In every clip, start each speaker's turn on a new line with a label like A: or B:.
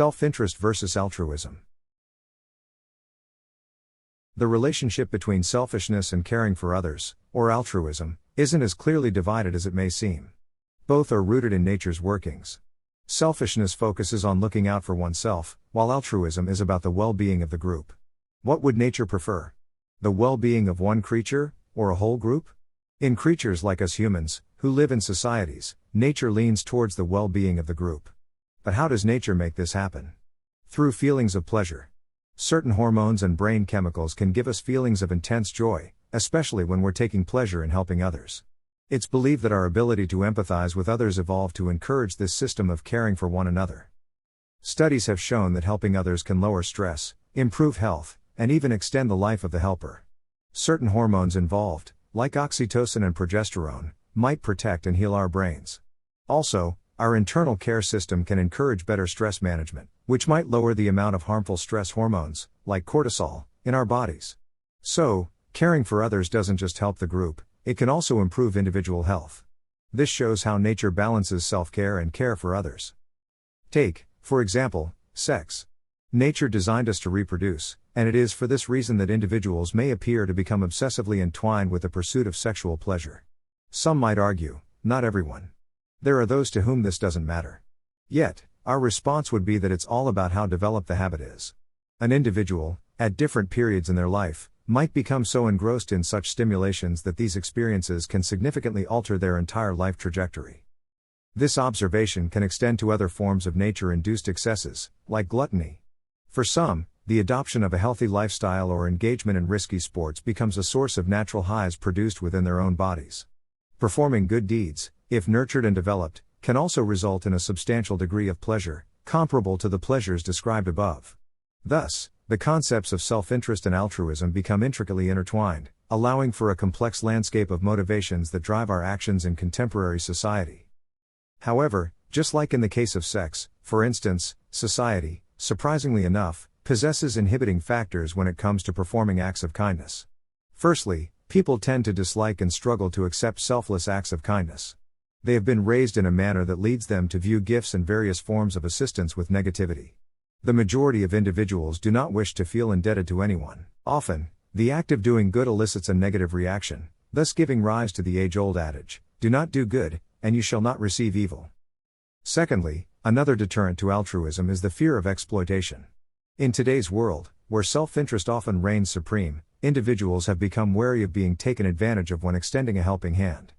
A: Self-interest versus altruism. The relationship between selfishness and caring for others, or altruism, isn't as clearly divided as it may seem. Both are rooted in nature's workings. Selfishness focuses on looking out for oneself, while altruism is about the well-being of the group. What would nature prefer? The well-being of one creature, or a whole group? In creatures like us humans, who live in societies, nature leans towards the well-being of the group. But how does nature make this happen? Through feelings of pleasure. Certain hormones and brain chemicals can give us feelings of intense joy, especially when we're taking pleasure in helping others. It's believed that our ability to empathize with others evolved to encourage this system of caring for one another. Studies have shown that helping others can lower stress, improve health, and even extend the life of the helper. Certain hormones involved, like oxytocin and progesterone, might protect and heal our brains. Also, our internal care system can encourage better stress management, which might lower the amount of harmful stress hormones, like cortisol, in our bodies. So, caring for others doesn't just help the group, it can also improve individual health. This shows how nature balances self-care and care for others. Take, for example, sex. Nature designed us to reproduce, and it is for this reason that individuals may appear to become obsessively entwined with the pursuit of sexual pleasure. Some might argue, not everyone. There are those to whom this doesn't matter. Yet, our response would be that it's all about how developed the habit is. An individual, at different periods in their life, might become so engrossed in such stimulations that these experiences can significantly alter their entire life trajectory. This observation can extend to other forms of nature-induced excesses, like gluttony. For some, the adoption of a healthy lifestyle or engagement in risky sports becomes a source of natural highs produced within their own bodies. Performing good deeds, if nurtured and developed, can also result in a substantial degree of pleasure, comparable to the pleasures described above. Thus, the concepts of self-interest and altruism become intricately intertwined, allowing for a complex landscape of motivations that drive our actions in contemporary society. However, just like in the case of sex, for instance, society, surprisingly enough, possesses inhibiting factors when it comes to performing acts of kindness. Firstly, people tend to dislike and struggle to accept selfless acts of kindness. They have been raised in a manner that leads them to view gifts and various forms of assistance with negativity. The majority of individuals do not wish to feel indebted to anyone. Often, the act of doing good elicits a negative reaction, thus giving rise to the age-old adage, "Do not do good, and you shall not receive evil." Secondly, another deterrent to altruism is the fear of exploitation. In today's world, where self-interest often reigns supreme, individuals have become wary of being taken advantage of when extending a helping hand.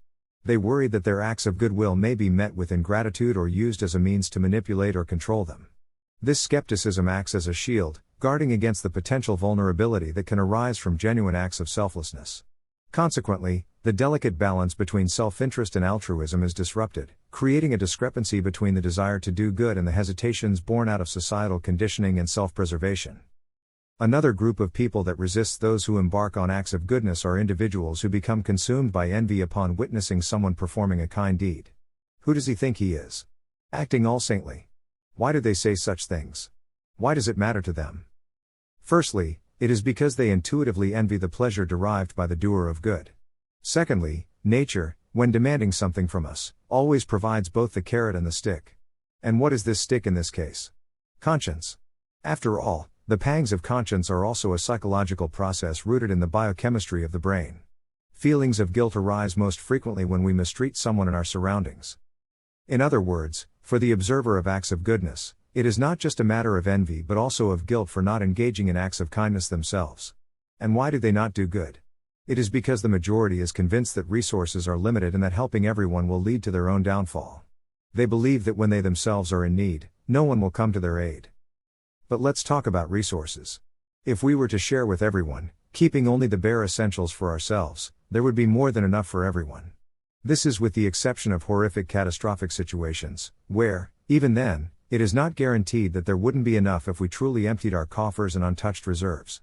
A: They worry that their acts of goodwill may be met with ingratitude or used as a means to manipulate or control them. This skepticism acts as a shield, guarding against the potential vulnerability that can arise from genuine acts of selflessness. Consequently, the delicate balance between self-interest and altruism is disrupted, creating a discrepancy between the desire to do good and the hesitations born out of societal conditioning and self-preservation. Another group of people that resists those who embark on acts of goodness are individuals who become consumed by envy upon witnessing someone performing a kind deed. Who does he think he is? Acting all saintly. Why do they say such things? Why does it matter to them? Firstly, it is because they intuitively envy the pleasure derived by the doer of good. Secondly, nature, when demanding something from us, always provides both the carrot and the stick. And what is this stick in this case? Conscience. After all, the pangs of conscience are also a psychological process rooted in the biochemistry of the brain. Feelings of guilt arise most frequently when we mistreat someone in our surroundings. In other words, for the observer of acts of goodness, it is not just a matter of envy but also of guilt for not engaging in acts of kindness themselves. And why do they not do good? It is because the majority is convinced that resources are limited and that helping everyone will lead to their own downfall. They believe that when they themselves are in need, no one will come to their aid. But let's talk about resources. If we were to share with everyone, keeping only the bare essentials for ourselves, there would be more than enough for everyone. This is with the exception of horrific catastrophic situations, where, even then, it is not guaranteed that there wouldn't be enough if we truly emptied our coffers and untouched reserves.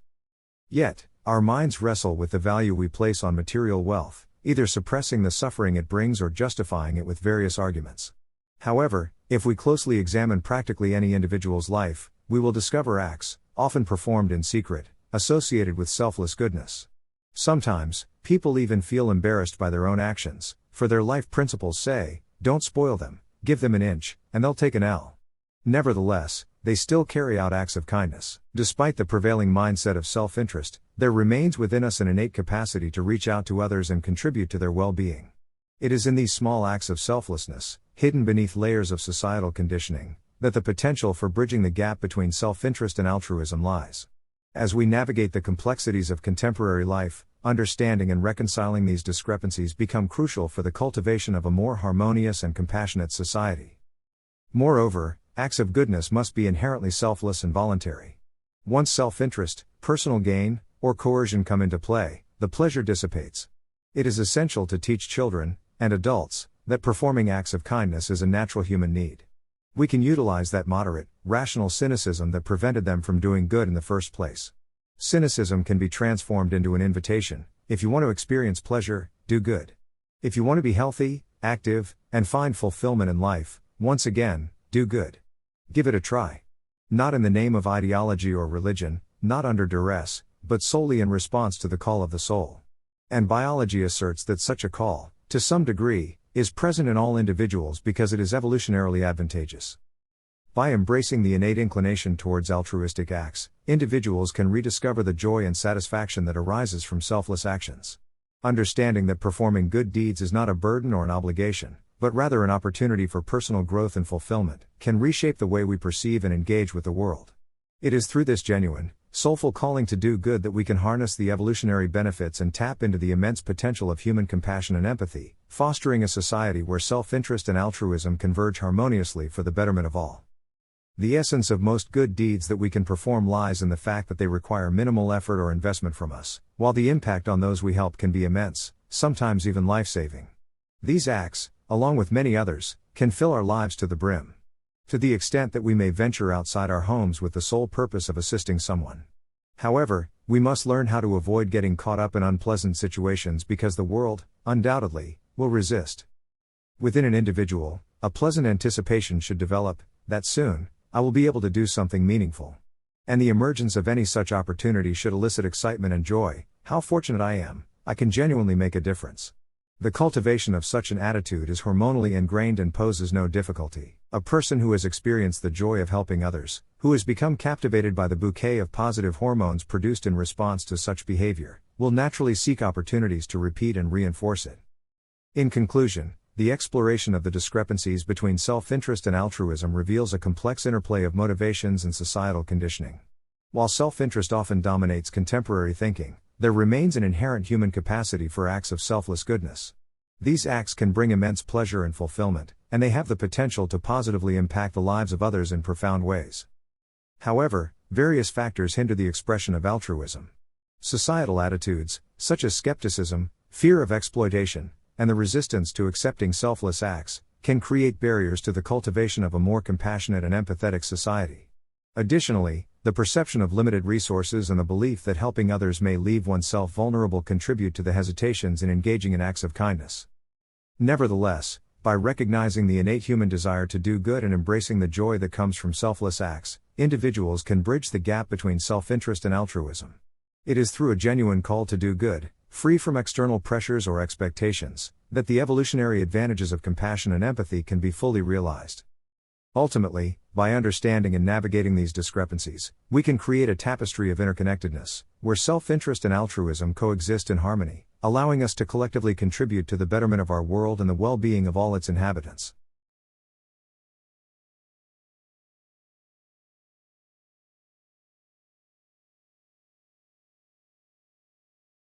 A: Yet, our minds wrestle with the value we place on material wealth, either suppressing the suffering it brings or justifying it with various arguments. However, if we closely examine practically any individual's life, we will discover acts, often performed in secret, associated with selfless goodness. Sometimes, people even feel embarrassed by their own actions, for their life principles say, "Don't spoil them, give them an inch, and they'll take an L." Nevertheless, they still carry out acts of kindness. Despite the prevailing mindset of self-interest, there remains within us an innate capacity to reach out to others and contribute to their well-being. It is in these small acts of selflessness, hidden beneath layers of societal conditioning, that the potential for bridging the gap between self-interest and altruism lies. As we navigate the complexities of contemporary life, understanding and reconciling these discrepancies become crucial for the cultivation of a more harmonious and compassionate society. Moreover, acts of goodness must be inherently selfless and voluntary. Once self-interest, personal gain, or coercion come into play, the pleasure dissipates. It is essential to teach children, and adults, that performing acts of kindness is a natural human need. We can utilize that moderate, rational cynicism that prevented them from doing good in the first place. Cynicism can be transformed into an invitation: if you want to experience pleasure, do good. If you want to be healthy, active, and find fulfillment in life, once again, do good. Give it a try. Not in the name of ideology or religion, not under duress, but solely in response to the call of the soul. And biology asserts that such a call, to some degree, is present in all individuals because it is evolutionarily advantageous. By embracing the innate inclination towards altruistic acts, individuals can rediscover the joy and satisfaction that arises from selfless actions. Understanding that performing good deeds is not a burden or an obligation, but rather an opportunity for personal growth and fulfillment, can reshape the way we perceive and engage with the world. It is through this genuine, soulful calling to do good that we can harness the evolutionary benefits and tap into the immense potential of human compassion and empathy, fostering a society where self-interest and altruism converge harmoniously for the betterment of all. The essence of most good deeds that we can perform lies in the fact that they require minimal effort or investment from us, while the impact on those we help can be immense, sometimes even life-saving. These acts, along with many others, can fill our lives to the brim. To the extent that we may venture outside our homes with the sole purpose of assisting someone. However, we must learn how to avoid getting caught up in unpleasant situations because the world, undoubtedly, will resist. Within an individual, a pleasant anticipation should develop, that soon, I will be able to do something meaningful. And the emergence of any such opportunity should elicit excitement and joy: how fortunate I am, I can genuinely make a difference. The cultivation of such an attitude is hormonally ingrained and poses no difficulty. A person who has experienced the joy of helping others, who has become captivated by the bouquet of positive hormones produced in response to such behavior, will naturally seek opportunities to repeat and reinforce it. In conclusion, the exploration of the discrepancies between self-interest and altruism reveals a complex interplay of motivations and societal conditioning. While self-interest often dominates contemporary thinking, there remains an inherent human capacity for acts of selfless goodness. These acts can bring immense pleasure and fulfillment, and they have the potential to positively impact the lives of others in profound ways. However, various factors hinder the expression of altruism. Societal attitudes, such as skepticism, fear of exploitation, and the resistance to accepting selfless acts, can create barriers to the cultivation of a more compassionate and empathetic society. Additionally, the perception of limited resources and the belief that helping others may leave oneself vulnerable contribute to the hesitations in engaging in acts of kindness. Nevertheless, by recognizing the innate human desire to do good and embracing the joy that comes from selfless acts, individuals can bridge the gap between self-interest and altruism. It is through a genuine call to do good, free from external pressures or expectations, that the evolutionary advantages of compassion and empathy can be fully realized. Ultimately, by understanding and navigating these discrepancies, we can create a tapestry of interconnectedness, where self-interest and altruism coexist in harmony, allowing us to collectively contribute to the betterment of our world and the well-being of all its inhabitants.